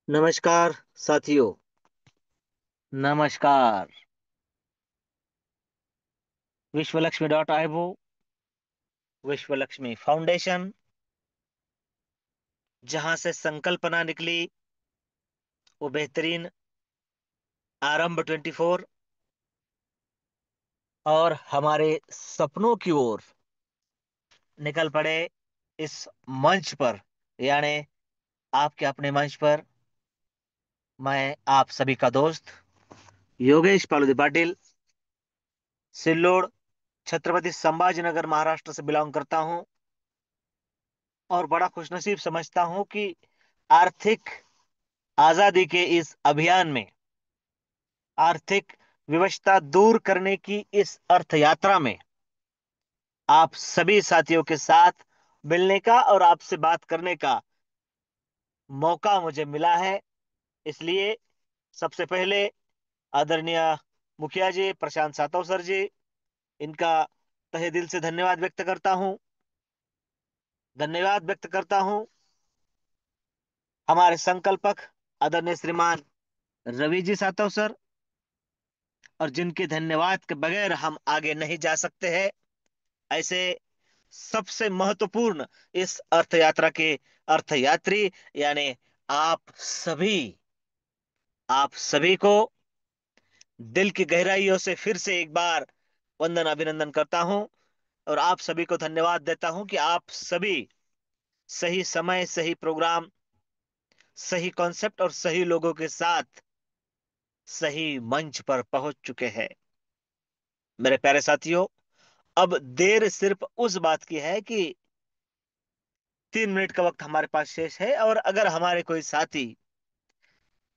नमस्कार साथियों। नमस्कार। विश्वलक्ष्मी.io, विश्व लक्ष्मी फाउंडेशन, जहां से संकल्पना निकली वो बेहतरीन आरंभ 24 और हमारे सपनों की ओर निकल पड़े इस मंच पर, यानी आपके अपने मंच पर। मैं आप सभी का दोस्त योगेश पालुदी पाटिल, सिल्लोड, छत्रपति संभाजीनगर, महाराष्ट्र से बिलोंग करता हूं और बड़ा खुशनसीब समझता हूं कि आर्थिक आजादी के इस अभियान में, आर्थिक विवशता दूर करने की इस अर्थ यात्रा में आप सभी साथियों के साथ मिलने का और आपसे बात करने का मौका मुझे मिला है। इसलिए सबसे पहले आदरणीय मुखिया जी, प्रशांत सातव सर जी, इनका तहे दिल से धन्यवाद व्यक्त करता हूं। धन्यवाद व्यक्त करता हूं हमारे संकल्पक आदरणीय श्रीमान रवि जी सातव सर, और जिनके धन्यवाद के बगैर हम आगे नहीं जा सकते हैं। ऐसे सबसे महत्वपूर्ण इस अर्थ यात्रा के अर्थयात्री, यानी आप सभी, आप सभी को दिल की गहराइयों से फिर से एक बार वंदन अभिनंदन करता हूं और आप सभी को धन्यवाद देता हूं कि आप सभी सही समय, सही प्रोग्राम, सही कॉन्सेप्ट और सही लोगों के साथ सही मंच पर पहुंच चुके हैं। मेरे प्यारे साथियों, अब देर सिर्फ उस बात की है कि 3 मिनट का वक्त हमारे पास शेष है, और अगर हमारे कोई साथी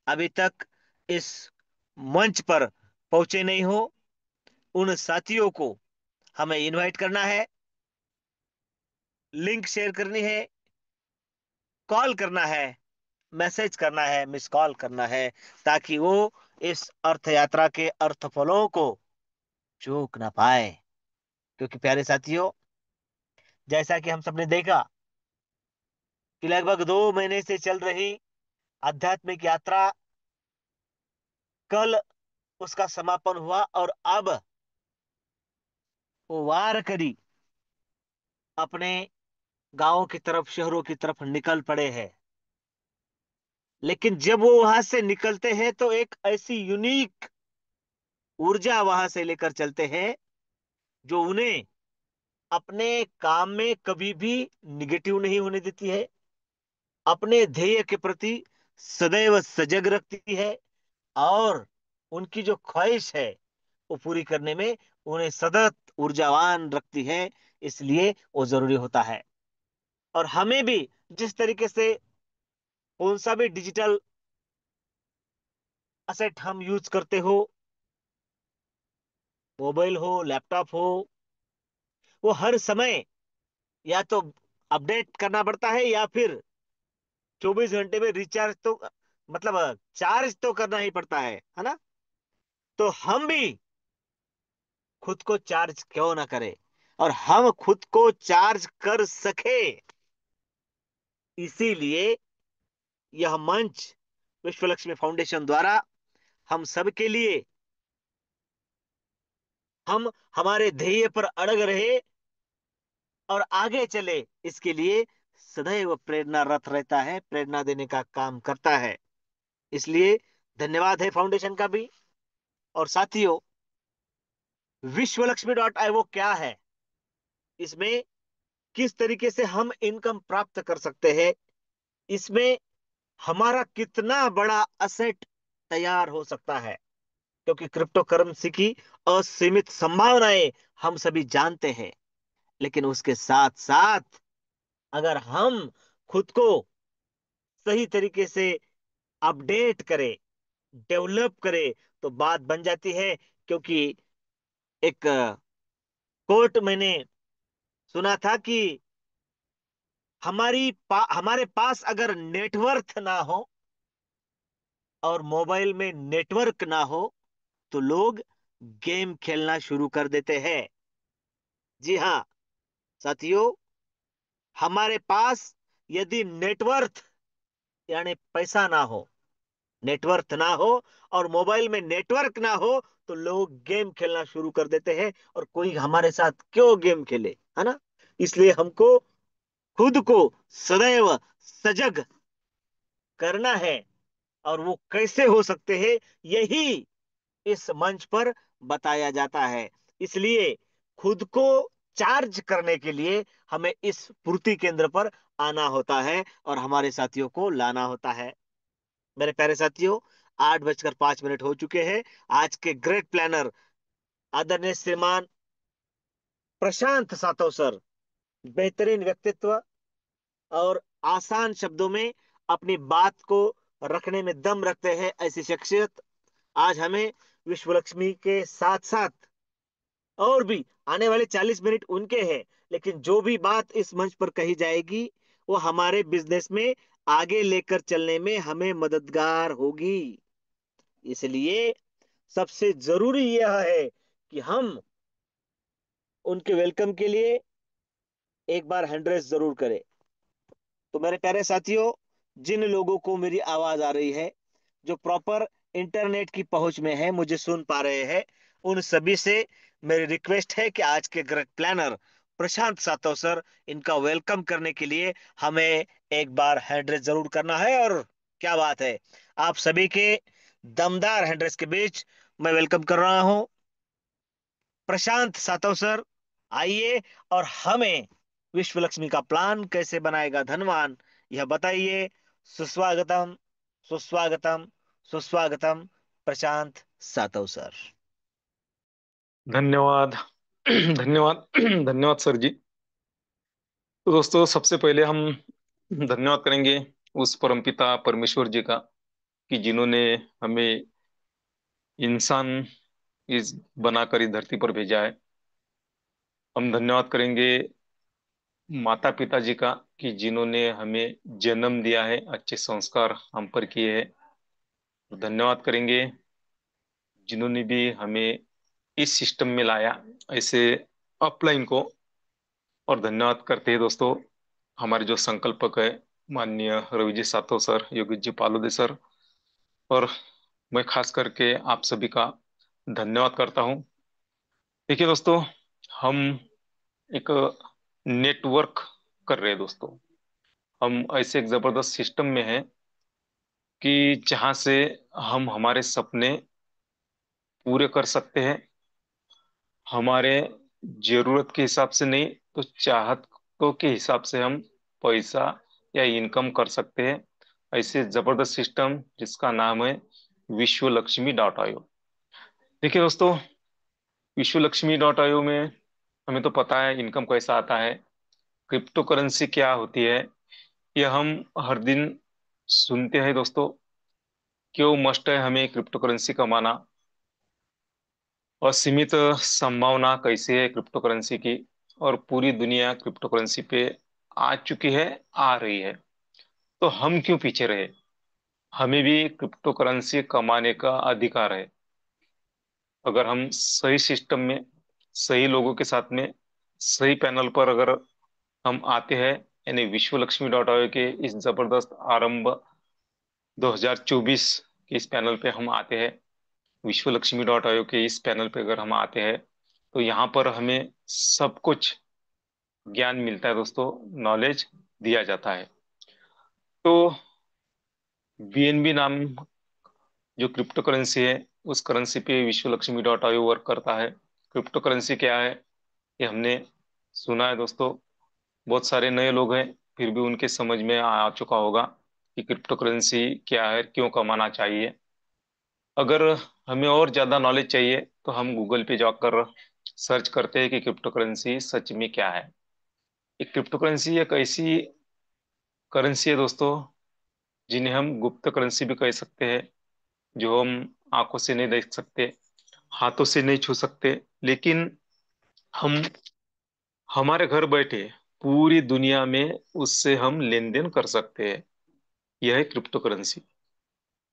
अभी तक इस मंच पर पहुंचे नहीं हो, उन साथियों को हमें इनवाइट करना है, लिंक शेयर करनी है, कॉल करना है, मैसेज करना है, मिस कॉल करना है, ताकि वो इस अर्थ यात्रा के अर्थ फलों को चूक ना पाए। क्योंकि प्यारे साथियों, जैसा कि हम सबने देखा कि लगभग 2 महीने से चल रही आध्यात्मिक यात्रा, कल उसका समापन हुआ और अब वो वार करी अपने गांवों की तरफ, शहरों की तरफ निकल पड़े हैं। लेकिन जब वो वहां से निकलते हैं तो एक ऐसी यूनिक ऊर्जा वहां से लेकर चलते हैं जो उन्हें अपने काम में कभी भी निगेटिव नहीं होने देती है, अपने ध्येय के प्रति सदैव सजग रखती है, और उनकी जो ख्वाहिश है वो पूरी करने में उन्हें सतत ऊर्जावान रखती है। इसलिए वो जरूरी होता है। और हमें भी जिस तरीके से कौन सा भी डिजिटल असेट हम यूज करते हो, मोबाइल हो, लैपटॉप हो, वो हर समय या तो अपडेट करना पड़ता है या फिर 24 घंटे में रिचार्ज तो, मतलब चार्ज तो करना ही पड़ता है ना। तो हम भी खुद को चार्ज क्यों ना करें, और हम खुद को चार्ज कर सके, इसीलिए यह मंच विश्व लक्ष्मी फाउंडेशन द्वारा हम सबके लिए, हम हमारे ध्येय पर अड़ग रहे और आगे चले, इसके लिए सदैव प्रेरणारत रहता है, प्रेरणा देने का काम करता है। इसलिए धन्यवाद है फाउंडेशन का भी। और साथियों, विश्वलक्ष्मी.io क्या है, इसमें किस तरीके से हम इनकम प्राप्त कर सकते हैं, इसमें हमारा कितना बड़ा असेट तैयार हो सकता है, क्योंकि क्रिप्टो करेंसी की असीमित संभावनाएं हम सभी जानते हैं। लेकिन उसके साथ साथ अगर हम खुद को सही तरीके से अपडेट करें, डेवलप करें, तो बात बन जाती है। क्योंकि एक कोट मैंने सुना था कि हमारे पास अगर नेटवर्थ ना हो और मोबाइल में नेटवर्क ना हो तो लोग गेम खेलना शुरू कर देते हैं। जी हाँ साथियों, हमारे पास यदि नेटवर्थ यानी पैसा ना हो, नेटवर्थ ना हो और मोबाइल में नेटवर्क ना हो, तो लोग गेम खेलना शुरू कर देते हैं, और कोई हमारे साथ क्यों गेम खेले, है ना। इसलिए हमको खुद को सदैव सजग करना है, और वो कैसे हो सकते हैं, यही इस मंच पर बताया जाता है। इसलिए खुद को चार्ज करने के लिए हमें इस पूर्ति केंद्र पर आना होता है और हमारे साथियों को लाना होता है। मेरे प्यारे साथियों, 8:05 हो चुके हैं। आज के ग्रेट प्लानर आदरणीय श्रीमान प्रशांत सातव सर, बेहतरीन व्यक्तित्व और आसान शब्दों में अपनी बात को रखने में दम रखते हैं, ऐसी शख्सियत आज हमें विश्व लक्ष्मी के साथ साथ और भी आने वाले 40 मिनट उनके हैं, लेकिन जो भी बात इस मंच पर कही जाएगी वो हमारे बिजनेस में आगे लेकर चलने में हमें मददगार होगी। इसलिए सबसे जरूरी यह है कि हम उनके वेलकम के लिए एक बार हैंड रेस जरूर करें। तो मेरे प्यारे साथियों, जिन लोगों को मेरी आवाज आ रही है, जो प्रॉपर इंटरनेट की पहुंच में है, मुझे सुन पा रहे हैं, उन सभी से मेरी रिक्वेस्ट है कि आज के ग्रेट प्लानर प्रशांत सातव सर, इनका वेलकम करने के लिए हमें एक बार हैंड रेस जरूर करना है। और क्या बात है, आप सभी के दमदार हैंड रेस के बीच मैं वेलकम कर रहा हूं प्रशांत सातव सर। आइए और हमें विश्व लक्ष्मी का प्लान कैसे बनाएगा धनवान, यह बताइए। सुस्वागतम, सुस्वागतम, सुस्वागतम प्रशांत सातव सर। धन्यवाद। धन्यवाद। धन्यवाद सर जी। तो दोस्तों, सबसे पहले हम धन्यवाद करेंगे उस परमपिता परमेश्वर जी का, कि जिन्होंने हमें इंसान इस बनाकर इस धरती पर भेजा है। हम धन्यवाद करेंगे माता पिता जी का, कि जिन्होंने हमें जन्म दिया है, अच्छे संस्कार हम पर किए हैं। धन्यवाद करेंगे जिन्होंने भी हमें इस सिस्टम में लाया, ऐसे अपलाइन को। और धन्यवाद करते हैं दोस्तों हमारे जो संकल्पक है, माननीय रवि जी सातो सर, योगेश जी पालोदे सर। और मैं खास करके आप सभी का धन्यवाद करता हूं। देखिए दोस्तों, हम एक नेटवर्क कर रहे हैं दोस्तों। हम ऐसे एक जबरदस्त सिस्टम में हैं कि जहां से हम हमारे सपने पूरे कर सकते हैं, हमारे जरूरत के हिसाब से नहीं तो चाहतों के हिसाब से हम पैसा या इनकम कर सकते हैं। ऐसे जबरदस्त सिस्टम जिसका नाम है विश्व लक्ष्मी डॉट आयो। देखिए दोस्तों, विश्व लक्ष्मी डॉट आयो में हमें तो पता है इनकम कैसा आता है, क्रिप्टो करेंसी क्या होती है, यह हम हर दिन सुनते हैं दोस्तों। क्यों मस्ट है हमें क्रिप्टो करेंसी कमाना, असीमित संभावना कैसी है क्रिप्टो करेंसी की, और पूरी दुनिया क्रिप्टो करेंसी पे आ चुकी है, आ रही है। तो हम क्यों पीछे रहे, हमें भी क्रिप्टो करेंसी कमाने का अधिकार है। अगर हम सही सिस्टम में, सही लोगों के साथ में, सही पैनल पर अगर हम आते हैं, यानी विश्व लक्ष्मी डॉट आयो के इस जबरदस्त आरंभ 2024 के इस पैनल पे हम आते हैं, विश्व लक्ष्मी डॉट आयो के इस पैनल पे अगर हम आते हैं, तो यहाँ पर हमें सब कुछ ज्ञान मिलता है दोस्तों, नॉलेज दिया जाता है। तो बीएनबी नाम जो क्रिप्टो करेंसी है, उस करेंसी पे विश्व लक्ष्मी डॉट आयो वर्क करता है। क्रिप्टो करेंसी क्या है ये हमने सुना है दोस्तों, बहुत सारे नए लोग हैं, फिर भी उनके समझ में आ चुका होगा कि क्रिप्टो करेंसी क्या है, क्यों कमाना चाहिए। अगर हमें और ज्यादा नॉलेज चाहिए तो हम गूगल पे जाकर सर्च करते हैं कि क्रिप्टो करेंसी सच में क्या है। एक क्रिप्टो करेंसी एक ऐसी करेंसी है दोस्तों जिन्हें हम गुप्त करेंसी भी कह सकते हैं, जो हम आंखों से नहीं देख सकते, हाथों से नहीं छू सकते, लेकिन हम हमारे घर बैठे पूरी दुनिया में उससे हम लेन देन कर सकते हैं। यह है क्रिप्टो करेंसी।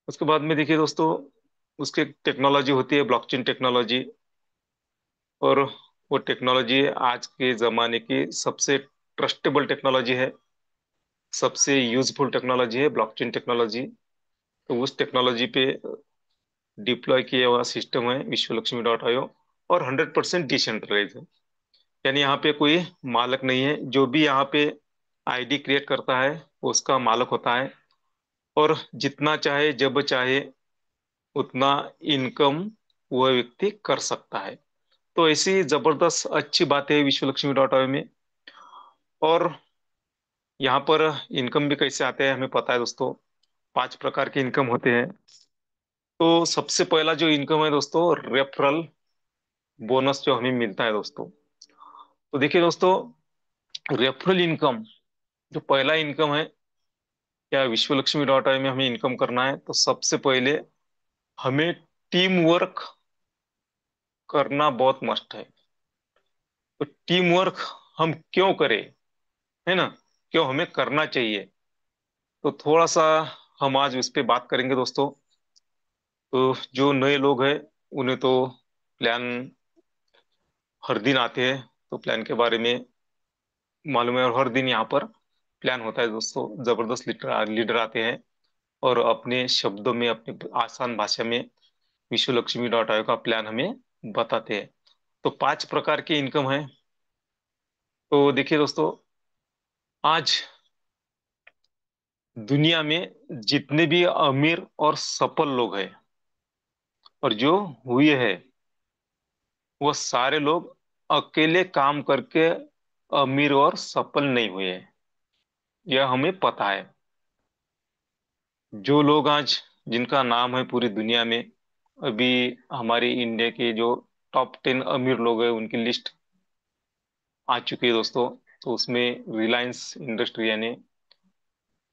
उसके बाद में देखिए दोस्तों, उसकी टेक्नोलॉजी होती है ब्लॉकचेन टेक्नोलॉजी। और वो टेक्नोलॉजी आज के जमाने की सबसे ट्रस्टेबल टेक्नोलॉजी है। सबसे यूजफुल टेक्नोलॉजी है ब्लॉकचेन टेक्नोलॉजी। तो उस टेक्नोलॉजी पे डिप्लॉय किया हुआ सिस्टम है विश्वलक्ष्मी.io। और 100% डिसेंट्रलाइज है। यानी यहाँ पे कोई मालक नहीं है। जो भी यहाँ पे आईडी क्रिएट करता है वो उसका मालक होता है। और जितना चाहे जब चाहे उतना इनकम वह व्यक्ति कर सकता है। तो ऐसी जबरदस्त अच्छी बात है विश्वलक्ष्मी.io में। और यहाँ पर इनकम भी कैसे आते हैं हमें पता है दोस्तों। 5 प्रकार के इनकम होते हैं। तो सबसे पहला जो इनकम है दोस्तों, रेफरल बोनस जो हमें मिलता है दोस्तों। तो देखिए दोस्तों, रेफरल इनकम जो पहला इनकम है, क्या विश्वलक्ष्मी.io में हमें इनकम करना है तो सबसे पहले हमें टीम वर्क करना बहुत मस्ट है। तो टीम वर्क हम क्यों करें, है ना, क्यों हमें करना चाहिए, तो थोड़ा सा हम आज उस पर बात करेंगे दोस्तों। तो जो नए लोग हैं उन्हें तो प्लान हर दिन आते हैं, तो प्लान के बारे में मालूम है। और हर दिन यहाँ पर प्लान होता है दोस्तों। जबरदस्त लीडर लीडर आते हैं और अपने शब्दों में, अपनी आसान भाषा में विश्वलक्ष्मी.io का प्लान हमें बताते हैं। तो 5 प्रकार की इनकम है। तो देखिए दोस्तों, आज दुनिया में जितने भी अमीर और सफल लोग हैं और जो हुए हैं, वो सारे लोग अकेले काम करके अमीर और सफल नहीं हुए हैं। यह हमें पता है। जो लोग आज जिनका नाम है पूरी दुनिया में, अभी हमारे इंडिया के जो टॉप 10 अमीर लोग हैं उनकी लिस्ट आ चुकी है दोस्तों। तो उसमें रिलायंस इंडस्ट्री यानी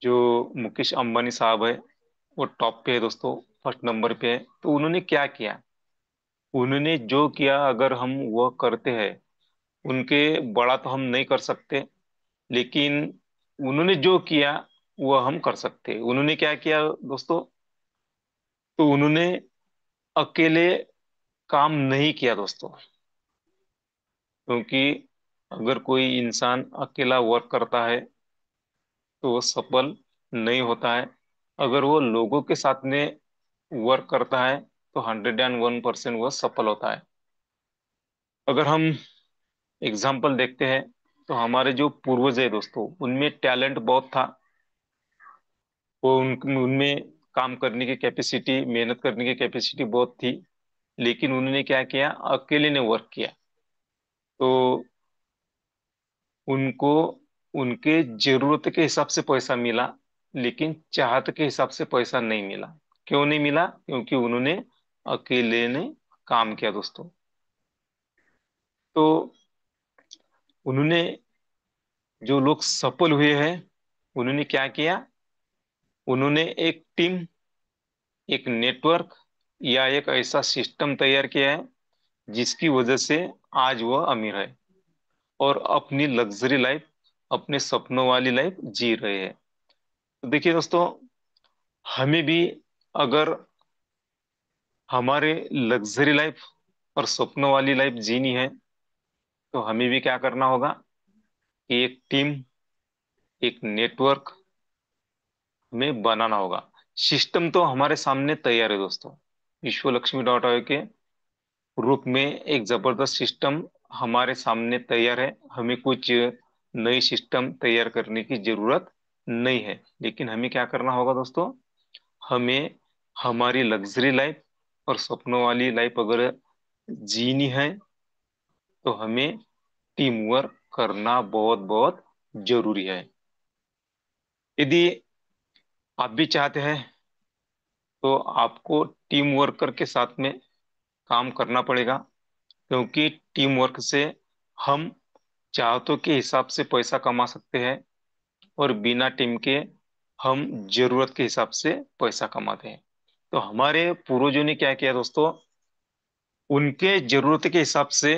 जो मुकेश अंबानी साहब है वो टॉप पे है दोस्तों, फर्स्ट नंबर पे है। तो उन्होंने क्या किया, उन्होंने जो किया अगर हम वह करते हैं, उनके बड़ा तो हम नहीं कर सकते, लेकिन उन्होंने जो किया वह हम कर सकते हैं। उन्होंने क्या किया दोस्तों, तो उन्होंने अकेले काम नहीं किया दोस्तों। क्योंकि अगर कोई इंसान अकेला वर्क करता है तो वो सफल नहीं होता है। अगर वो लोगों के साथ में वर्क करता है तो 101% वह सफल होता है। अगर हम एग्जाम्पल देखते हैं तो हमारे जो पूर्वज है दोस्तों, उनमें टैलेंट बहुत था। वो उनमें काम करने की कैपेसिटी, मेहनत करने की कैपेसिटी बहुत थी। लेकिन उन्होंने क्या किया, अकेले ने वर्क किया। तो उनको उनके जरूरत के हिसाब से पैसा मिला, लेकिन चाहत के हिसाब से पैसा नहीं मिला। क्यों नहीं मिला, क्योंकि उन्होंने अकेले ने काम किया दोस्तों। तो उन्होंने, जो लोग सफल हुए हैं, उन्होंने क्या किया, उन्होंने एक टीम, एक नेटवर्क या एक ऐसा सिस्टम तैयार किया है जिसकी वजह से आज वह अमीर है और अपनी लग्जरी लाइफ, अपने सपनों वाली लाइफ जी रहे हैं। तो देखिए दोस्तों, हमें भी अगर हमारे लग्जरी लाइफ और सपनों वाली लाइफ जीनी है तो हमें भी क्या करना होगा कि एक टीम, एक नेटवर्क हमें बनाना होगा। सिस्टम तो हमारे सामने तैयार है दोस्तों। विश्वलक्ष्मी.io के रूप में एक जबरदस्त सिस्टम हमारे सामने तैयार है। हमें कुछ नई सिस्टम तैयार करने की जरूरत नहीं है। लेकिन हमें क्या करना होगा दोस्तों, हमें हमारी लग्जरी लाइफ और सपनों वाली लाइफ अगर जीनी है तो हमें टीम वर्क करना बहुत बहुत जरूरी है। यदि आप भी चाहते हैं तो आपको टीम वर्कर के साथ में काम करना पड़ेगा। क्योंकि टीम वर्क से हम चाहतों के हिसाब से पैसा कमा सकते हैं और बिना टीम के हम जरूरत के हिसाब से पैसा कमाते हैं। तो हमारे पूर्वजों ने क्या किया दोस्तों, उनके जरूरत के हिसाब से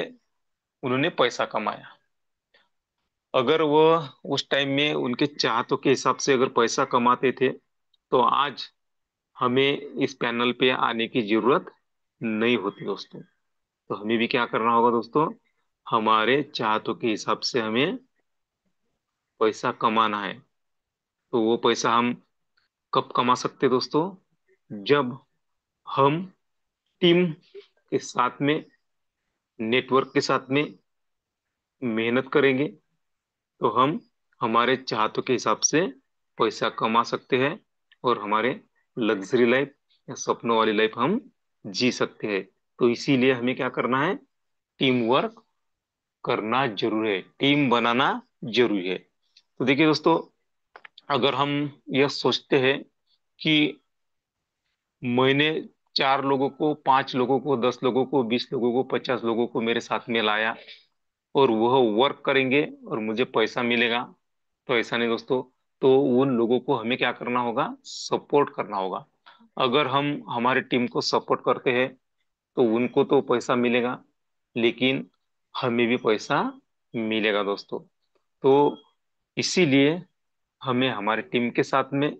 उन्होंने पैसा कमाया। अगर वो उस टाइम में उनके चाहतों के हिसाब से अगर पैसा कमाते थे तो आज हमें इस पैनल पे आने की जरूरत नहीं होती दोस्तों। तो हमें भी क्या करना होगा दोस्तों, हमारे चाहतों के हिसाब से हमें पैसा कमाना है। तो वो पैसा हम कब कमा सकते हैं दोस्तों? जब हम टीम के साथ में, नेटवर्क के साथ में मेहनत करेंगे, तो हम हमारे चाहतों के हिसाब से पैसा कमा सकते हैं और हमारे लग्जरी लाइफ या सपनों वाली लाइफ हम जी सकते हैं। तो इसीलिए हमें क्या करना है? टीम वर्क करना जरूरी है, टीम बनाना जरूरी है। तो देखिए दोस्तों, अगर हम यह सोचते हैं कि मैंने 4 लोगों को, 5 लोगों को, 10 लोगों को, 20 लोगों को, 50 लोगों को मेरे साथ में लाया और वह वर्क करेंगे और मुझे पैसा मिलेगा, तो ऐसा नहीं दोस्तों। तो उन लोगों को हमें क्या करना होगा? सपोर्ट करना होगा। अगर हम हमारी टीम को सपोर्ट करते हैं तो उनको तो पैसा मिलेगा, लेकिन हमें भी पैसा मिलेगा दोस्तों। तो इसीलिए हमें हमारी टीम के साथ में,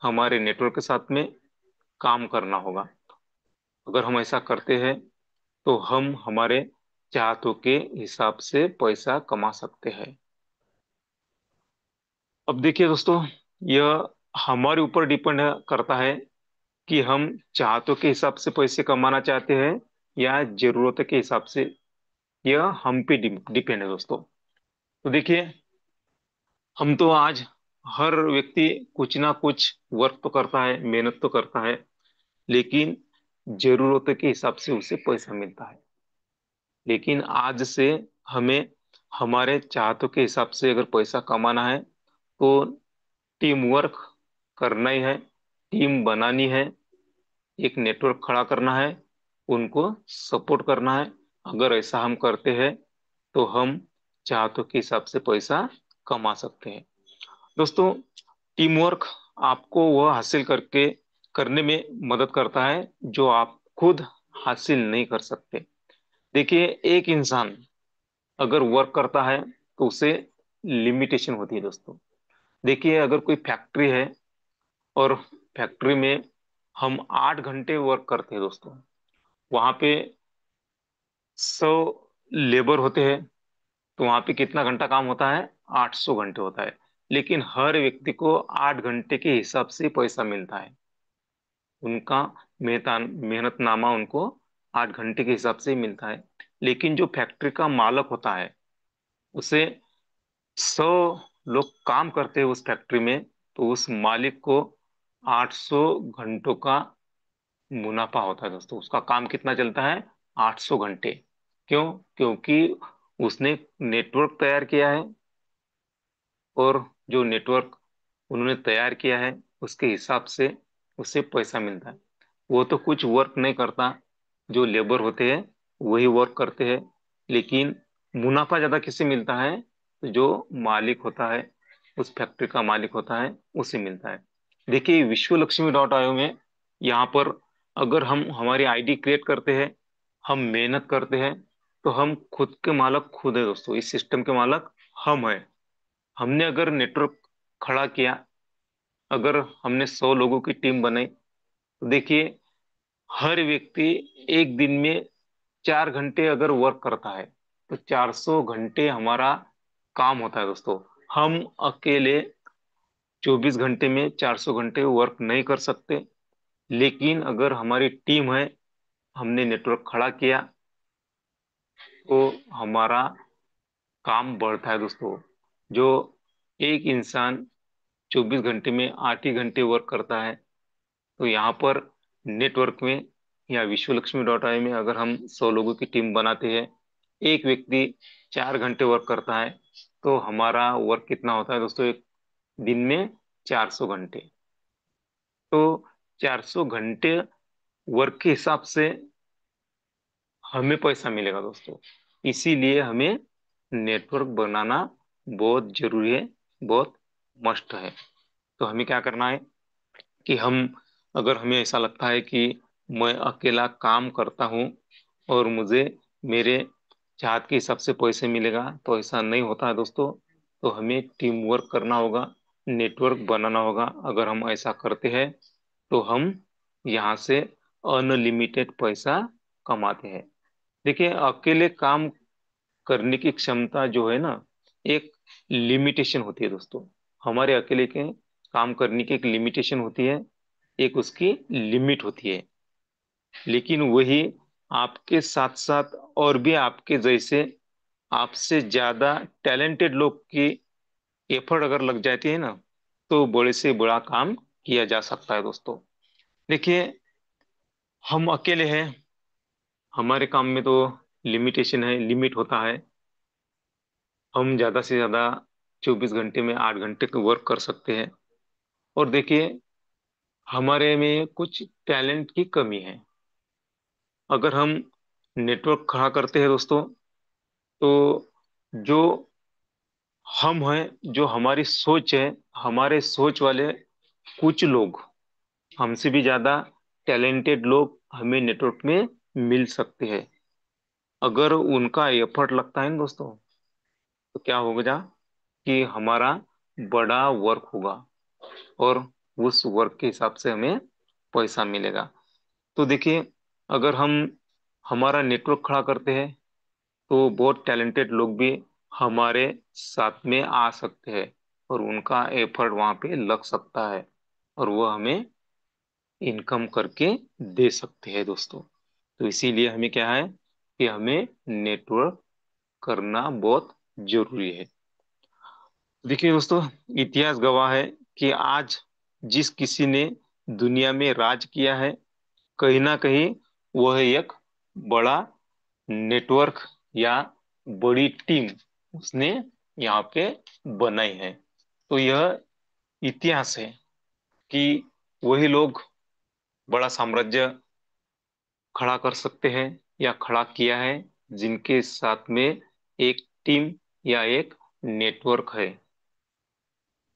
हमारे नेटवर्क के साथ में काम करना होगा। अगर हम ऐसा करते हैं तो हम हमारे चाहतों के हिसाब से पैसा कमा सकते हैं। अब देखिए दोस्तों, यह हमारे ऊपर डिपेंड करता है कि हम चाहतों के हिसाब से पैसे कमाना चाहते हैं या जरूरत के हिसाब से। यह हम पे डिपेंड है दोस्तों। तो देखिए, हम तो आज, हर व्यक्ति कुछ ना कुछ वर्क तो करता है, मेहनत तो करता है, लेकिन जरूरत के हिसाब से उसे पैसा मिलता है। लेकिन आज से हमें हमारे चाहतों के हिसाब से अगर पैसा कमाना है तो टीम वर्क करना ही है, टीम बनानी है, एक नेटवर्क खड़ा करना है, उनको सपोर्ट करना है। अगर ऐसा हम करते हैं तो हम चाहतों के हिसाब से पैसा कमा सकते हैं दोस्तों। टीम वर्क आपको वह हासिल करके करने में मदद करता है जो आप खुद हासिल नहीं कर सकते। देखिए, एक इंसान अगर वर्क करता है तो उसे लिमिटेशन होती है दोस्तों। देखिए, अगर कोई फैक्ट्री है और फैक्ट्री में हम 8 घंटे वर्क करते हैं दोस्तों, वहां पे 100 लेबर होते हैं, तो वहां पे कितना घंटा काम होता है? 800 घंटे होता है। लेकिन हर व्यक्ति को 8 घंटे के हिसाब से पैसा मिलता है। उनका मेहनतनामा उनको 8 घंटे के हिसाब से ही मिलता है। लेकिन जो फैक्ट्री का मालक होता है, उसे 100 लोग काम करते हैं उस फैक्ट्री में, तो उस मालिक को 800 घंटों का मुनाफा होता है दोस्तों। उसका काम कितना चलता है? 800 घंटे। क्यों? क्योंकि उसने नेटवर्क तैयार किया है, और जो नेटवर्क उन्होंने तैयार किया है उसके हिसाब से उसे पैसा मिलता है। वो तो कुछ वर्क नहीं करता, जो लेबर होते हैं वही वर्क करते हैं। लेकिन मुनाफा ज्यादा किससे मिलता है? तो जो मालिक होता है, उस फैक्ट्री का मालिक होता है, उसे मिलता है। देखिए, विश्वलक्ष्मी.io में, यहाँ पर अगर हम हमारी आईडी क्रिएट करते हैं, हम मेहनत करते हैं, तो हम खुद के मालक खुद है दोस्तों। इस सिस्टम के मालक हम हैं। हमने अगर नेटवर्क खड़ा किया, अगर हमने 100 लोगों की टीम बनाई, तो देखिए, हर व्यक्ति एक दिन में 4 घंटे अगर वर्क करता है, तो 400 घंटे हमारा काम होता है दोस्तों। हम अकेले 24 घंटे में 400 घंटे वर्क नहीं कर सकते। लेकिन अगर हमारी टीम है, हमने नेटवर्क खड़ा किया, तो हमारा काम बढ़ता है दोस्तों। जो एक इंसान 24 घंटे में 8 ही घंटे वर्क करता है, तो यहाँ पर नेटवर्क में या विश्वलक्ष्मी.ai में अगर हम 100 लोगों की टीम बनाते हैं, एक व्यक्ति 4 घंटे वर्क करता है, तो हमारा वर्क कितना होता है दोस्तों? एक दिन में 400 घंटे। तो 400 घंटे वर्क के हिसाब से हमें पैसा मिलेगा दोस्तों। इसीलिए हमें नेटवर्क बनाना बहुत जरूरी है, बहुत मस्ट है। तो हमें क्या करना है कि हम, अगर हमें ऐसा लगता है कि मैं अकेला काम करता हूँ और मुझे मेरे चाहत के हिसाब से पैसे मिलेगा, तो ऐसा नहीं होता है दोस्तों। तो हमें टीम वर्क करना होगा, नेटवर्क बनाना होगा। अगर हम ऐसा करते हैं तो हम यहाँ से अनलिमिटेड पैसा कमाते हैं। देखिए, अकेले काम करने की क्षमता जो है ना, एक लिमिटेशन होती है दोस्तों। हमारे अकेले के काम करने की एक लिमिटेशन होती है, एक उसकी लिमिट होती है। लेकिन वही आपके साथ साथ और भी आपके जैसे आपसे ज्यादा टैलेंटेड लोग की एफर्ट अगर लग जाती है ना, तो बड़े से बड़ा काम किया जा सकता है दोस्तों। देखिए, हम अकेले हैं, हमारे काम में तो लिमिटेशन है, लिमिट होता है। हम ज्यादा से ज्यादा 24 घंटे में 8 घंटे का वर्क कर सकते हैं। और देखिए, हमारे में कुछ टैलेंट की कमी है। अगर हम नेटवर्क खड़ा करते हैं दोस्तों, तो जो हम हैं, जो हमारी सोच है, हमारे सोच वाले कुछ लोग, हमसे भी ज्यादा टैलेंटेड लोग हमें नेटवर्क में मिल सकते हैं। अगर उनका एफर्ट लगता है ना दोस्तों, तो क्या होगा कि हमारा बड़ा वर्क होगा, और उस वर्क के हिसाब से हमें पैसा मिलेगा। तो देखिए, अगर हम हमारा नेटवर्क खड़ा करते हैं, तो बहुत टैलेंटेड लोग भी हमारे साथ में आ सकते हैं, और उनका एफर्ट वहां पे लग सकता है, और वो हमें इनकम करके दे सकते हैं दोस्तों। तो इसीलिए हमें क्या है कि हमें नेटवर्क करना बहुत जरूरी है। देखिए दोस्तों, इतिहास गवाह है कि आज जिस किसी ने दुनिया में राज किया है, कहीं ना कहीं वह एक बड़ा नेटवर्क या बड़ी टीम उसने यहाँ पे बनाई है। तो यह इतिहास है कि वही लोग बड़ा साम्राज्य खड़ा कर सकते हैं या खड़ा किया है, जिनके साथ में एक टीम या एक नेटवर्क है।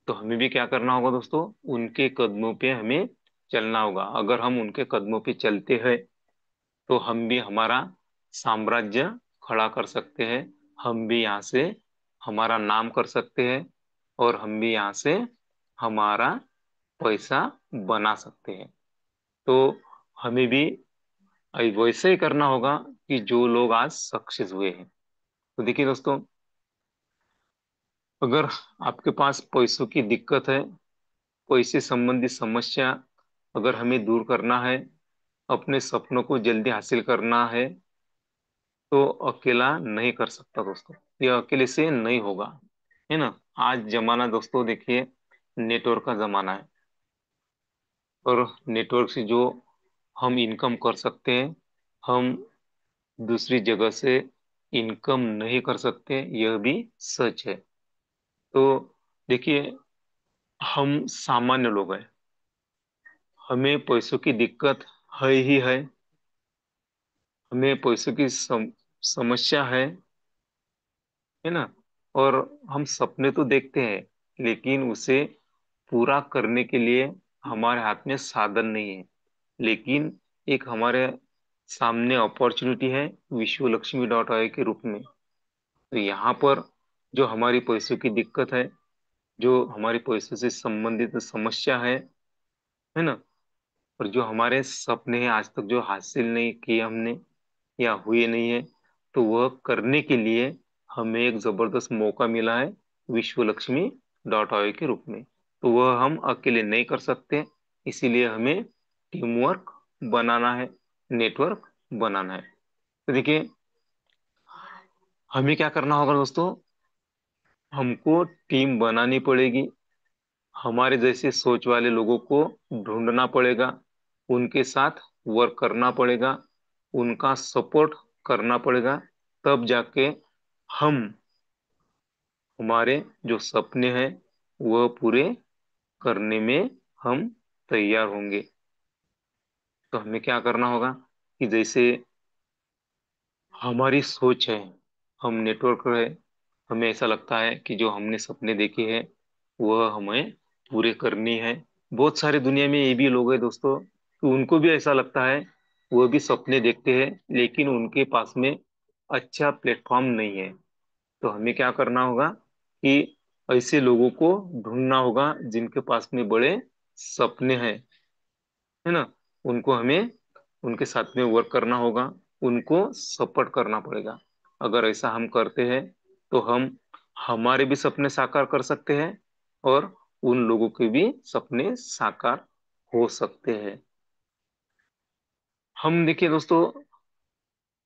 तो हमें भी क्या करना होगा दोस्तों, उनके कदमों पे हमें चलना होगा। अगर हम उनके कदमों पे चलते हैं, तो हम भी हमारा साम्राज्य खड़ा कर सकते हैं। हम भी यहाँ से हमारा नाम कर सकते हैं, और हम भी यहाँ से हमारा पैसा बना सकते हैं। तो हमें भी वैसे ही करना होगा कि जो लोग आज सक्सेस हुए हैं। तो देखिए दोस्तों, अगर आपके पास पैसों की दिक्कत है, पैसे संबंधी समस्या अगर हमें दूर करना है, अपने सपनों को जल्दी हासिल करना है, तो अकेला नहीं कर सकता दोस्तों। ये अकेले से नहीं होगा, है ना। आज जमाना दोस्तों देखिए, नेटवर्क का जमाना है। और नेटवर्क से जो हम इनकम कर सकते हैं, हम दूसरी जगह से इनकम नहीं कर सकते, यह भी सच है। तो देखिए, हम सामान्य लोग हैं, हमें पैसों की दिक्कत है ही हमें पैसों की समस्या है ना। और हम सपने तो देखते हैं, लेकिन उसे पूरा करने के लिए हमारे हाथ में साधन नहीं है। लेकिन एक हमारे सामने अपॉर्चुनिटी है, विश्वलक्ष्मी के रूप में। तो यहाँ पर जो हमारी पैसों की दिक्कत है, जो हमारी पैसों से संबंधित समस्या है ना, और जो हमारे सपने हैं आज तक जो हासिल नहीं किए हमने या हुए नहीं है, तो वह करने के लिए हमें एक जबरदस्त मौका मिला है, विश्वलक्ष्मी के रूप में। तो वह हम अकेले नहीं कर सकते, इसीलिए हमें टीम वर्क बनाना है, नेटवर्क बनाना है। तो देखिए, हमें क्या करना होगा दोस्तों, हमको टीम बनानी पड़ेगी, हमारे जैसे सोच वाले लोगों को ढूंढना पड़ेगा, उनके साथ वर्क करना पड़ेगा, उनका सपोर्ट करना पड़ेगा। तब जाके हम हमारे जो सपने हैं वह पूरे करने में हम तैयार होंगे। तो हमें क्या करना होगा कि जैसे हमारी सोच है, हम नेटवर्क है, हमें ऐसा लगता है कि जो हमने सपने देखे हैं वह हमें पूरे करनी है। बहुत सारे दुनिया में ये भी लोग हैं दोस्तों कि उनको भी ऐसा लगता है, वह भी सपने देखते हैं, लेकिन उनके पास में अच्छा प्लेटफॉर्म नहीं है। तो हमें क्या करना होगा कि ऐसे लोगों को ढूंढना होगा जिनके पास में बड़े सपने हैं, है ना। उनको हमें उनके साथ में वर्क करना होगा, उनको सपोर्ट करना पड़ेगा। अगर ऐसा हम करते हैं, तो हम हमारे भी सपने साकार कर सकते हैं, और उन लोगों के भी सपने साकार हो सकते हैं। हम देखिए दोस्तों,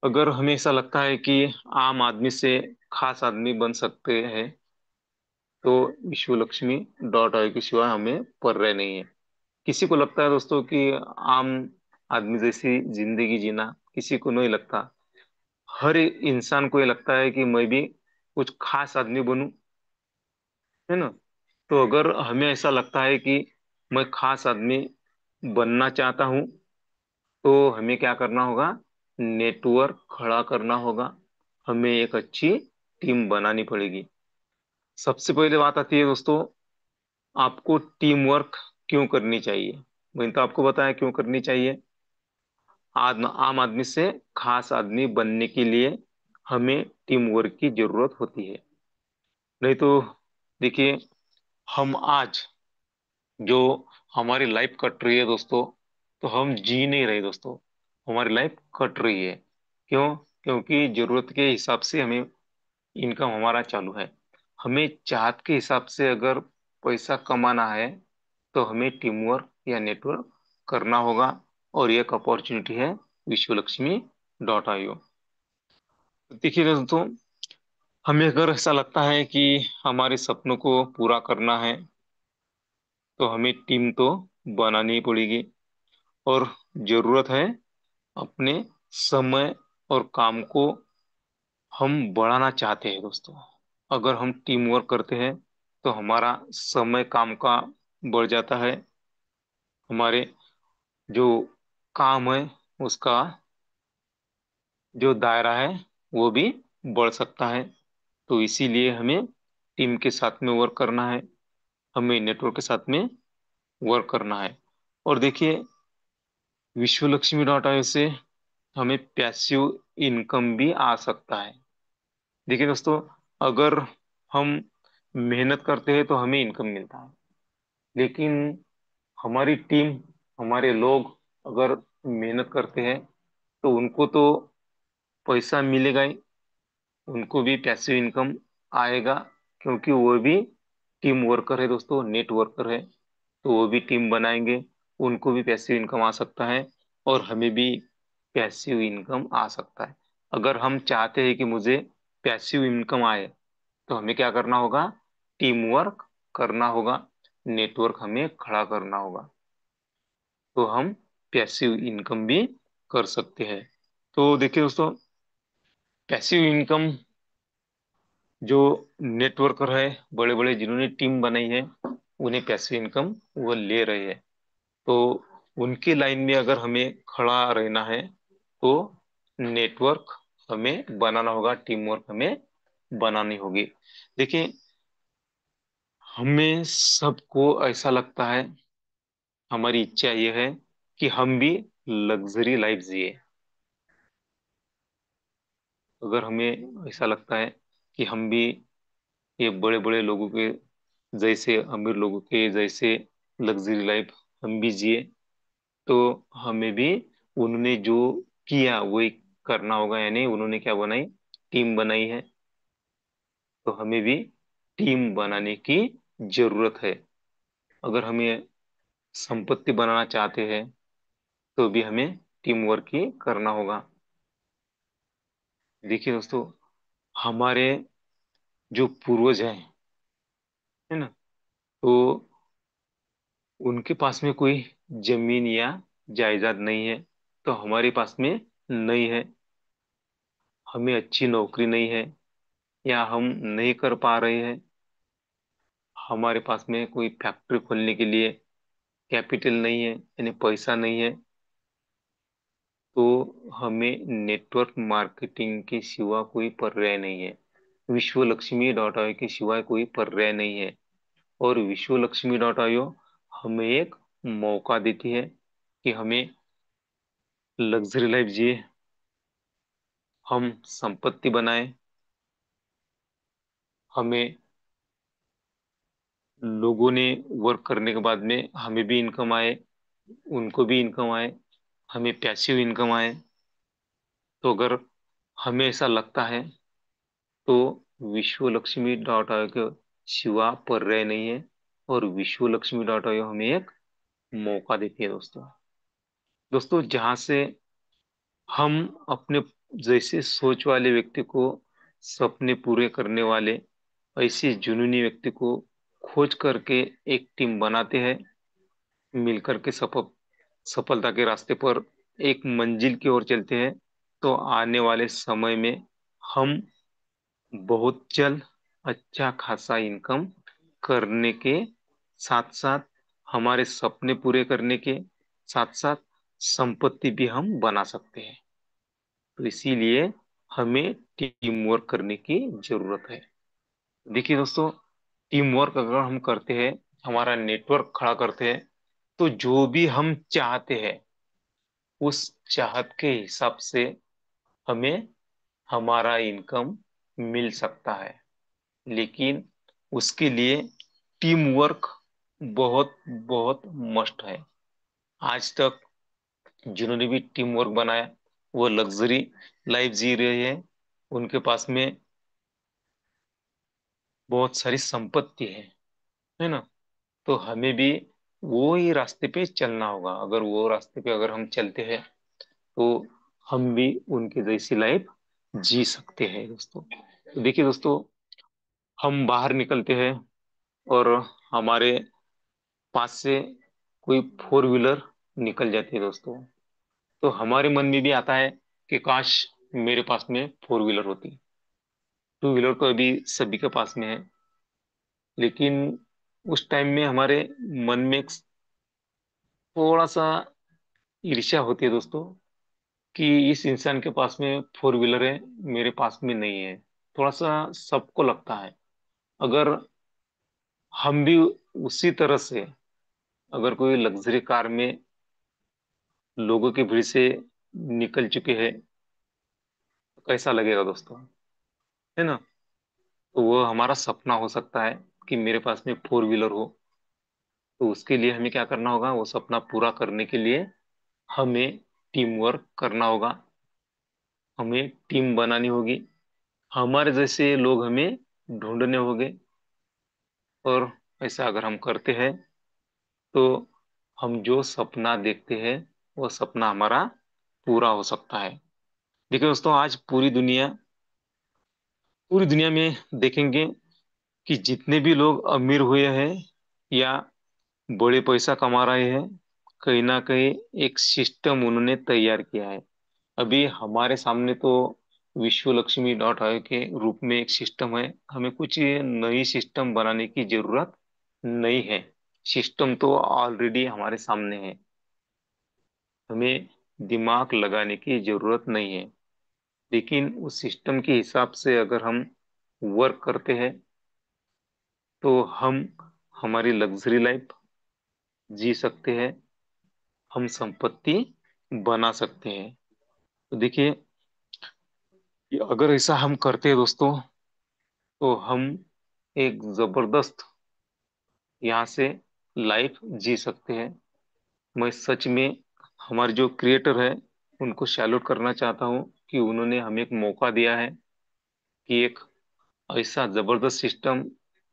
अगर हमें ऐसा लगता है कि आम आदमी से खास आदमी बन सकते हैं, तो विश्व लक्ष्मी डॉट आई के सिवाय हमें पर रहे नहीं है। किसी को लगता है दोस्तों कि आम आदमी जैसी जिंदगी जीना, किसी को नहीं लगता। हर इंसान को ये लगता है कि मैं भी कुछ खास आदमी बनूं, है ना। तो अगर हमें ऐसा लगता है कि मैं खास आदमी बनना चाहता हूं, तो हमें क्या करना होगा? नेटवर्क खड़ा करना होगा। हमें एक अच्छी टीम बनानी पड़ेगी। सबसे पहले बात आती है दोस्तों, आपको टीम वर्क क्यों करनी चाहिए। मैंने तो आपको बताया क्यों करनी चाहिए। आम आदमी से खास आदमी बनने के लिए हमें टीम वर्क की जरूरत होती है। नहीं तो देखिए, हम आज जो हमारी लाइफ कट रही है दोस्तों, तो हम जी नहीं रहे दोस्तों, हमारी लाइफ कट रही है। क्यों? क्योंकि जरूरत के हिसाब से हमें इनकम हमारा चालू है। हमें चाहत के हिसाब से अगर पैसा कमाना है, तो हमें टीम वर्क या नेटवर्क करना होगा। और एक अपॉर्चुनिटी है विश्व लक्ष्मी डॉट आईओ। देखिए दोस्तों, हमें अगर ऐसा लगता है कि हमारे सपनों को पूरा करना है, तो हमें टीम तो बनानी ही पड़ेगी। और जरूरत है अपने समय और काम को हम बढ़ाना चाहते हैं दोस्तों। अगर हम टीम वर्क करते हैं, तो हमारा समय काम का बढ़ जाता है। हमारे जो काम है उसका जो दायरा है वो भी बढ़ सकता है। तो इसीलिए हमें टीम के साथ में वर्क करना है, हमें नेटवर्क के साथ में वर्क करना है। और देखिए, विश्व लक्ष्मी डॉट आईओ से हमें पैसिव इनकम भी आ सकता है। देखिए दोस्तों, अगर हम मेहनत करते हैं तो हमें इनकम मिलता है, लेकिन हमारी टीम, हमारे लोग अगर मेहनत करते हैं, तो उनको तो पैसा मिलेगा ही, उनको भी पैसिव इनकम आएगा। क्योंकि वो भी टीम वर्कर है दोस्तों, नेट वर्कर है। तो वो भी टीम बनाएंगे, उनको भी पैसिव इनकम आ सकता है, और हमें भी पैसिव इनकम आ सकता है। अगर हम चाहते हैं कि मुझे पैसिव इनकम आए, तो हमें क्या करना होगा? टीम वर्क करना होगा, नेटवर्क हमें खड़ा करना होगा। तो हम पैसिव इनकम भी कर सकते हैं। तो देखिए दोस्तों, पैसिव इनकम जो नेटवर्कर है, बड़े बड़े जिन्होंने टीम बनाई है, उन्हें पैसिव इनकम वो ले रहे हैं। तो उनके लाइन में अगर हमें खड़ा रहना है, तो नेटवर्क हमें बनाना होगा, टीम वर्क हमें बनानी होगी। देखिए, हमें सबको ऐसा लगता है, हमारी इच्छा ये है कि हम भी लग्जरी लाइफ जिए। अगर हमें ऐसा लगता है कि हम भी ये बड़े बड़े लोगों के जैसे, अमीर लोगों के जैसे लग्जरी लाइफ हम भी जिए, तो हमें भी उन्होंने जो किया वही करना होगा। यानी उन्होंने क्या बनाई? टीम बनाई है। तो हमें भी टीम बनाने की जरूरत है। अगर हमें संपत्ति बनाना चाहते हैं, तो भी हमें टीम वर्क ही करना होगा। देखिए दोस्तों, हमारे जो पूर्वज हैं, है ना, तो उनके पास में कोई जमीन या जायदाद नहीं है, तो हमारे पास में नहीं है। हमें अच्छी नौकरी नहीं है, या हम नहीं कर पा रहे हैं। हमारे पास में कोई फैक्ट्री खोलने के लिए कैपिटल नहीं है, यानी पैसा नहीं है। तो हमें नेटवर्क मार्केटिंग के सिवा कोई पर्याय नहीं है, विश्व लक्ष्मी डॉट आईओ के सिवाय कोई पर्याय नहीं है। और विश्व लक्ष्मी डॉट आईओ हमें एक मौका देती है कि हमें लग्जरी लाइफ जिए, हम संपत्ति बनाए, हमें लोगों ने वर्क करने के बाद में हमें भी इनकम आए, उनको भी इनकम आए, हमें पैसिव इनकम आए। तो अगर हमें ऐसा लगता है, तो विश्व लक्ष्मी डॉट आईओ के सिवा पर्याय नहीं है। और विश्व लक्ष्मी डॉट आईओ हमें एक मौका देती है दोस्तों। दोस्तों जहां से हम अपने जैसे सोच वाले व्यक्ति को, सपने पूरे करने वाले ऐसे जुनूनी व्यक्ति को खोज करके एक टीम बनाते हैं, मिलकर के सफलता के रास्ते पर एक मंजिल की ओर चलते हैं, तो आने वाले समय में हम बहुत जल्द अच्छा खासा इनकम करने के साथ साथ हमारे सपने पूरे करने के साथ साथ संपत्ति भी हम बना सकते हैं। तो इसीलिए हमें टीम वर्क करने की जरूरत है। देखिए दोस्तों, टीम वर्क अगर हम करते हैं, हमारा नेटवर्क खड़ा करते हैं, तो जो भी हम चाहते हैं उस चाहत के हिसाब से हमें हमारा इनकम मिल सकता है। लेकिन उसके लिए टीम वर्क बहुत बहुत मस्ट है। आज तक जिन्होंने भी टीम वर्क बनाया वो लग्जरी लाइफ जी रहे हैं, उनके पास में बहुत सारी संपत्ति है ना। तो हमें भी वो ही रास्ते पे चलना होगा। अगर वो रास्ते पे अगर हम चलते हैं तो हम भी उनके जैसी लाइफ जी सकते हैं दोस्तों। तो देखिए दोस्तों, हम बाहर निकलते हैं और हमारे पास से कोई फोर व्हीलर निकल जाती है दोस्तों, तो हमारे मन में भी आता है कि काश मेरे पास में फोर व्हीलर होती। टू व्हीलर तो अभी सभी के पास में है, लेकिन उस टाइम में हमारे मन में एक थोड़ा सा ईर्ष्या होती है दोस्तों, कि इस इंसान के पास में फोर व्हीलर है, मेरे पास में नहीं है। थोड़ा सा सबको लगता है। अगर हम भी उसी तरह से अगर कोई लग्जरी कार में लोगों की भीड़ से निकल चुके हैं तो कैसा लगेगा दोस्तों, है ना। तो वो हमारा सपना हो सकता है कि मेरे पास में फोर व्हीलर हो। तो उसके लिए हमें क्या करना होगा, वो सपना पूरा करने के लिए हमें टीम वर्क करना होगा, हमें टीम बनानी होगी, हमारे जैसे लोग हमें ढूंढने होंगे। और ऐसा अगर हम करते हैं तो हम जो सपना देखते हैं वो सपना हमारा पूरा हो सकता है। देखिए दोस्तों, आज पूरी दुनिया में देखेंगे कि जितने भी लोग अमीर हुए हैं या बड़े पैसा कमा रहे हैं, कहीं ना कहीं एक सिस्टम उन्होंने तैयार किया है। अभी हमारे सामने तो विश्व लक्ष्मी डॉट आई के रूप में एक सिस्टम है, हमें कुछ नई सिस्टम बनाने की जरूरत नहीं है। सिस्टम तो ऑलरेडी हमारे सामने है, हमें दिमाग लगाने की जरूरत नहीं है। लेकिन उस सिस्टम के हिसाब से अगर हम वर्क करते हैं तो हम हमारी लग्जरी लाइफ जी सकते हैं, हम संपत्ति बना सकते हैं। तो देखिए, कि अगर ऐसा हम करते हैं दोस्तों, तो हम एक जबरदस्त यहाँ से लाइफ जी सकते हैं। मैं सच में हमारे जो क्रिएटर है उनको सैल्यूट करना चाहता हूँ कि उन्होंने हमें एक मौका दिया है कि एक ऐसा जबरदस्त सिस्टम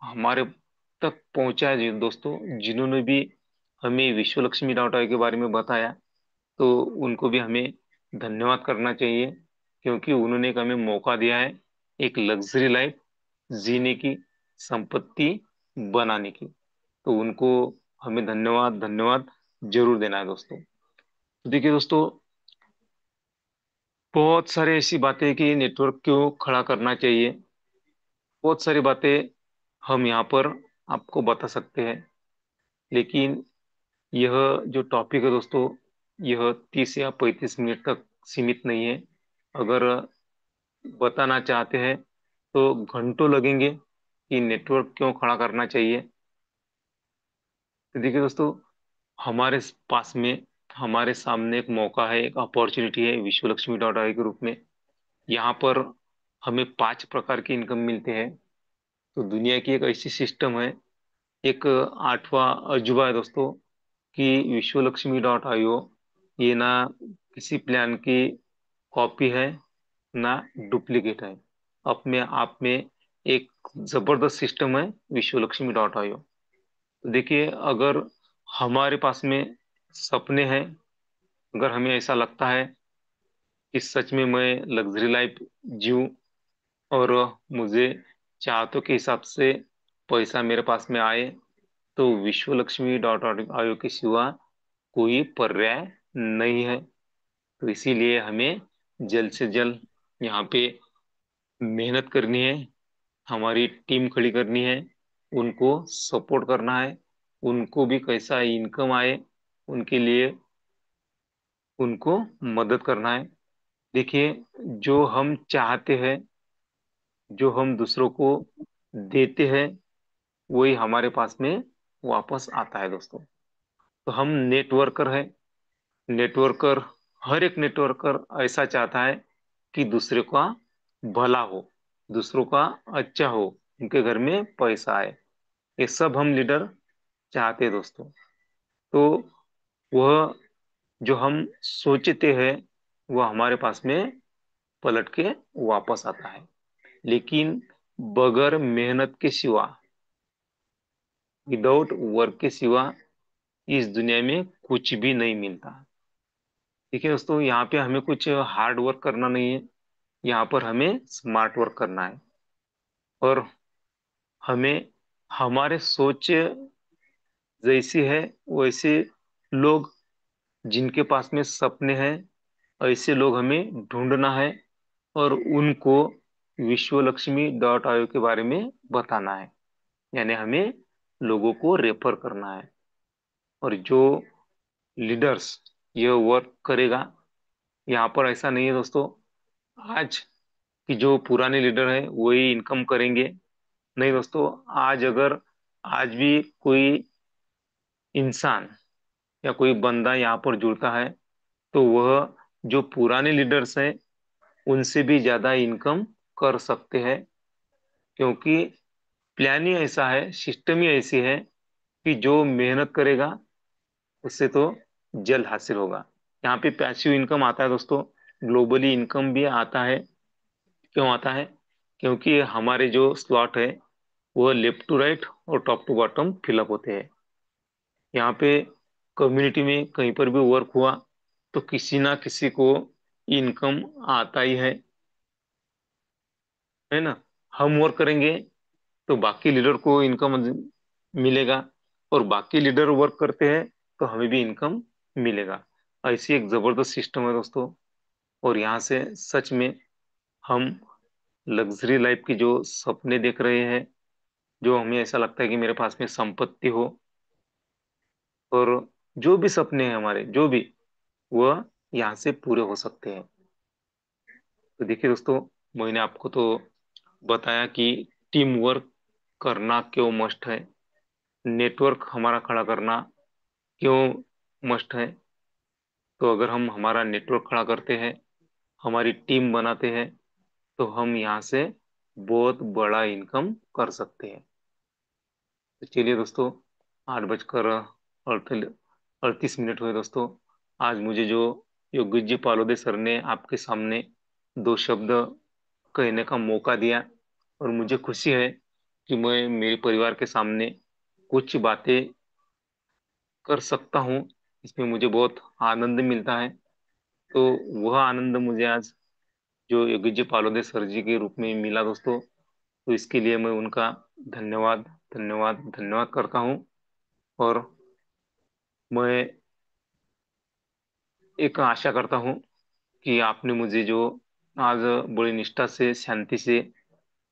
हमारे तक पहुंचा है। दोस्तों जिन्होंने भी हमें विश्व लक्ष्मी डॉट आई के बारे में बताया, तो उनको भी हमें धन्यवाद करना चाहिए, क्योंकि उन्होंने एक हमें मौका दिया है एक लग्जरी लाइफ जीने की, संपत्ति बनाने की। तो उनको हमें धन्यवाद धन्यवाद जरूर देना है दोस्तों। तो देखिए दोस्तों, बहुत सारे ऐसी बातें हैं कि नेटवर्क क्यों खड़ा करना चाहिए, बहुत सारी बातें हम यहाँ पर आपको बता सकते हैं। लेकिन यह जो टॉपिक है दोस्तों, यह 30 या 35 मिनट तक सीमित नहीं है। अगर बताना चाहते हैं तो घंटों लगेंगे कि नेटवर्क क्यों खड़ा करना चाहिए। तो देखिए दोस्तों, हमारे पास में हमारे सामने एक मौका है, एक अपॉर्चुनिटी है विश्व लक्ष्मी डॉट आई के रूप में। यहाँ पर हमें 5 प्रकार की इनकम मिलते हैं। तो दुनिया की एक ऐसी सिस्टम है, एक आठवां अजूबा है दोस्तों, कि विश्व लक्ष्मी डॉट आईओ ये ना किसी प्लान की कॉपी है ना डुप्लीकेट है, अपने आप में एक जबरदस्त सिस्टम है विश्व लक्ष्मी डॉट आईओ। तो देखिए, अगर हमारे पास में सपने हैं, अगर हमें ऐसा लगता है कि सच में मैं लग्जरी लाइफ जीऊं और मुझे चाहतों के हिसाब से पैसा मेरे पास में आए, तो विश्व लक्ष्मी डॉट आयोग के सिवा कोई पर्याय नहीं है। तो इसीलिए हमें जल्द से जल्द यहाँ पे मेहनत करनी है, हमारी टीम खड़ी करनी है, उनको सपोर्ट करना है, उनको भी कैसा इनकम आए उनके लिए उनको मदद करना है। देखिए, जो हम चाहते हैं, जो हम दूसरों को देते हैं, वही हमारे पास में वापस आता है दोस्तों। तो हम नेटवर्कर है। नेटवर्कर, हर एक नेटवर्कर ऐसा चाहता है कि दूसरे का भला हो, दूसरों का अच्छा हो, उनके घर में पैसा आए। ये सब हम लीडर चाहते हैं दोस्तों। तो वह जो हम सोचते हैं, वह हमारे पास में पलट के वापस आता है। लेकिन बगैर मेहनत के सिवा, विदाउट वर्क के सिवा, इस दुनिया में कुछ भी नहीं मिलता। देखिए दोस्तों, यहाँ पे हमें कुछ हार्ड वर्क करना नहीं है, यहाँ पर हमें स्मार्ट वर्क करना है। और हमें हमारे सोच जैसी है वैसे लोग, जिनके पास में सपने हैं, ऐसे लोग हमें ढूंढना है और उनको विश्व लक्ष्मी डॉट आयोग के बारे में बताना है। यानी हमें लोगों को रेफर करना है। और जो लीडर्स ये वर्क करेगा, यहाँ पर ऐसा नहीं है दोस्तों आज कि जो पुराने लीडर है वही इनकम करेंगे। नहीं दोस्तों, आज अगर आज भी कोई इंसान या कोई बंदा यहाँ पर जुड़ता है, तो वह जो पुराने लीडर्स हैं उनसे भी ज्यादा इनकम कर सकते हैं। क्योंकि प्लान ही ऐसा है, सिस्टम ही ऐसी है कि जो मेहनत करेगा उससे तो जल्द हासिल होगा। यहाँ पे पैसिव इनकम आता है दोस्तों, ग्लोबली इनकम भी आता है। क्यों आता है? क्योंकि हमारे जो स्लॉट है वो लेफ्ट टू राइट और टॉप टू बॉटम फिलअप होते हैं। यहाँ पे कम्युनिटी में कहीं पर भी वर्क हुआ तो किसी ना किसी को इनकम आता ही है ना। हम वर्क करेंगे तो बाकी लीडर को इनकम मिलेगा, और बाकी लीडर वर्क करते हैं तो हमें भी इनकम मिलेगा। ऐसी एक जबरदस्त सिस्टम है दोस्तों। और यहाँ से सच में हम लग्जरी लाइफ की जो सपने देख रहे हैं, जो हमें ऐसा लगता है कि मेरे पास में संपत्ति हो, और जो भी सपने हैं हमारे, जो भी, वह यहाँ से पूरे हो सकते हैं। तो देखिए दोस्तों, मैंने आपको तो बताया कि टीम वर्क करना क्यों मस्ट है, नेटवर्क हमारा खड़ा करना क्यों मस्ट है। तो अगर हम हमारा नेटवर्क खड़ा करते हैं, हमारी टीम बनाते हैं, तो हम यहाँ से बहुत बड़ा इनकम कर सकते हैं। तो चलिए दोस्तों, 8 बजकर 38 मिनट हुए दोस्तों। आज मुझे जो योगेश जी पालोदे सर ने आपके सामने दो शब्द कहने का मौका दिया, और मुझे खुशी है कि मैं मेरे परिवार के सामने कुछ बातें कर सकता हूँ। इसमें मुझे बहुत आनंद मिलता है। तो वह आनंद मुझे आज जो योगेश जी पालोदे सर जी के रूप में मिला दोस्तों, तो इसके लिए मैं उनका धन्यवाद धन्यवाद धन्यवाद करता हूँ। और मैं एक आशा करता हूँ कि आपने मुझे जो आज बड़ी निष्ठा से, शांति से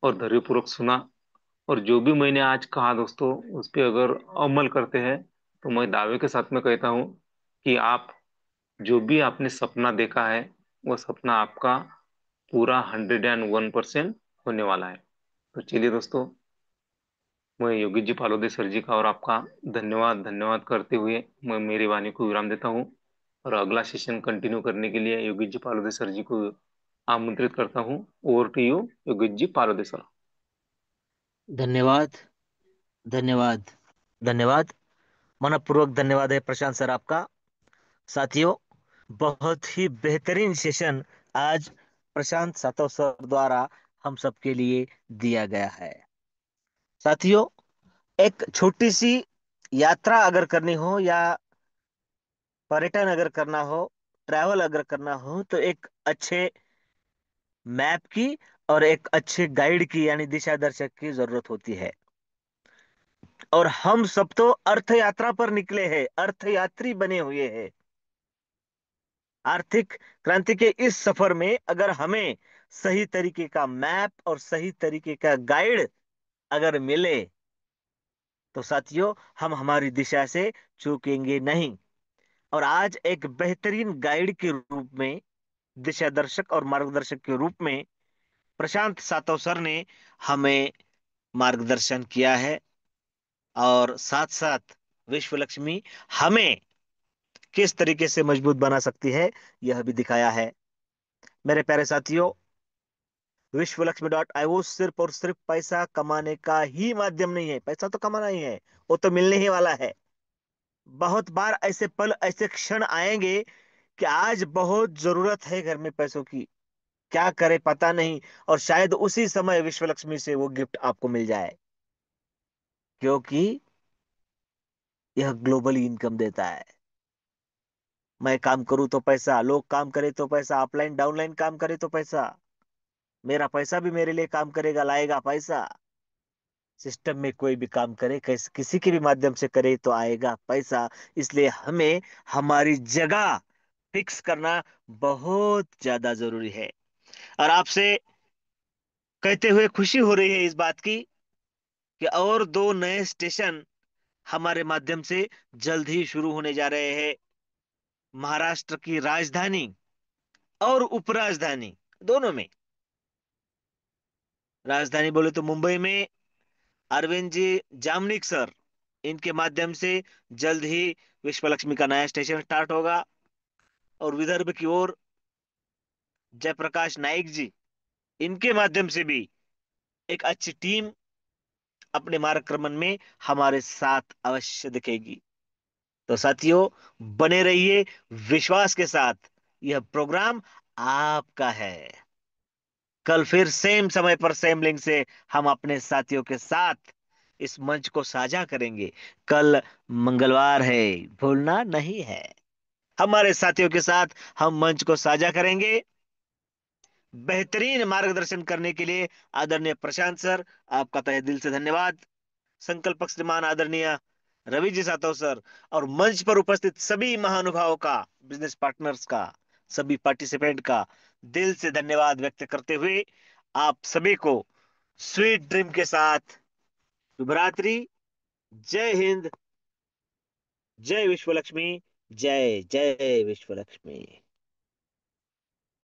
और धैर्यपूर्वक सुना, और जो भी मैंने आज कहा दोस्तों उस पे अगर अमल करते हैं, तो मैं दावे के साथ में कहता हूँ कि आप जो भी आपने सपना देखा है, वो सपना आपका पूरा 101% होने वाला है। तो चलिए दोस्तों, मैं योगी जी फालोदे सर जी का और आपका धन्यवाद धन्यवाद करते हुए मैं मेरी वाणी को विराम देता हूँ, और अगला सेशन कंटिन्यू करने के लिए योगी जी फालोदे सर जी को आमंत्रित करता हूँ। Over to you Yogi ji फालोदे सर। धन्यवाद, धन्यवाद, धन्यवाद। मनपूर्वक धन्यवाद है प्रशांत सर आपका। साथियों, बहुत ही बेहतरीन सेशन आज प्रशांत सातव सर द्वारा हम सबके लिए दिया गया है। साथियों, एक छोटी सी यात्रा अगर करनी हो या पर्यटन अगर करना हो, ट्रैवल अगर करना हो, तो एक अच्छे मैप की और एक अच्छे गाइड की यानी दिशा दर्शक की जरूरत होती है। और हम सब तो अर्थ यात्रा पर निकले हैं, अर्थ यात्री बने हुए हैं। आर्थिक क्रांति के इस सफर में अगर हमें सही तरीके का मैप और सही तरीके का गाइड अगर मिले, तो साथियों हम हमारी दिशा से चूकेंगे नहीं। और आज एक बेहतरीन गाइड के रूप में, दिशा दर्शक और मार्गदर्शक के रूप में प्रशांत सातव सर ने हमें मार्गदर्शन किया है। और साथ साथ विश्व लक्ष्मी हमें किस तरीके से मजबूत बना सकती है, यह भी दिखाया है। मेरे प्यारे साथियों, विश्वलक्ष्मी.io सिर्फ और सिर्फ पैसा कमाने का ही माध्यम नहीं है। पैसा तो कमाना ही है, वो तो मिलने ही वाला है। बहुत बार ऐसे पल, ऐसे क्षण आएंगे कि आज बहुत जरूरत है घर में पैसों की, क्या करे पता नहीं। और शायद उसी समय विश्व लक्ष्मी से वो गिफ्ट आपको मिल जाए, क्योंकि यह ग्लोबली इनकम देता है। मैं काम करूं तो पैसा, लोग काम करे तो पैसा, अपलाइन डाउनलाइन काम करे तो पैसा, मेरा पैसा भी मेरे लिए काम करेगा, लाएगा पैसा। सिस्टम में कोई भी काम करे, किसी के भी माध्यम से करे तो आएगा पैसा। इसलिए हमें हमारी जगह फिक्स करना बहुत ज्यादा जरूरी है। और आपसे कहते हुए खुशी हो रही है इस बात की कि और दो नए स्टेशन हमारे माध्यम से जल्द ही शुरू होने जा रहे हैं। महाराष्ट्र की राजधानी और उपराजधानी दोनों में। राजधानी बोले तो मुंबई में अरविंद जी जामनिक सर, इनके माध्यम से जल्द ही विश्वलक्ष्मी का नया स्टेशन स्टार्ट होगा। और विदर्भ की ओर जयप्रकाश नाइक जी, इनके माध्यम से भी एक अच्छी टीम अपने मार्गक्रमण में हमारे साथ अवश्य दिखेगी। तो साथियों, बने रहिए विश्वास के साथ। यह प्रोग्राम आपका है। कल फिर सेम समय पर सेम लिंक से हम अपने साथियों के साथ इस मंच को साझा करेंगे। कल मंगलवार है, भूलना नहीं है। हमारे साथियों के साथ हम मंच को साझा करेंगे। बेहतरीन मार्गदर्शन करने के लिए आदरणीय प्रशांत सर, आपका तहे दिल से धन्यवाद। संकल्पक श्रीमान आदरणीय रवि जी सातव सर, और मंच पर उपस्थित सभी महानुभावों का, बिजनेस पार्टनर्स का, सभी पार्टिसिपेंट का दिल से धन्यवाद व्यक्त करते हुए आप सभी को स्वीट ड्रीम के साथ शुभ रात्रि। जय हिंद, जय विश्व लक्ष्मी, जय जय विश्व लक्ष्मी।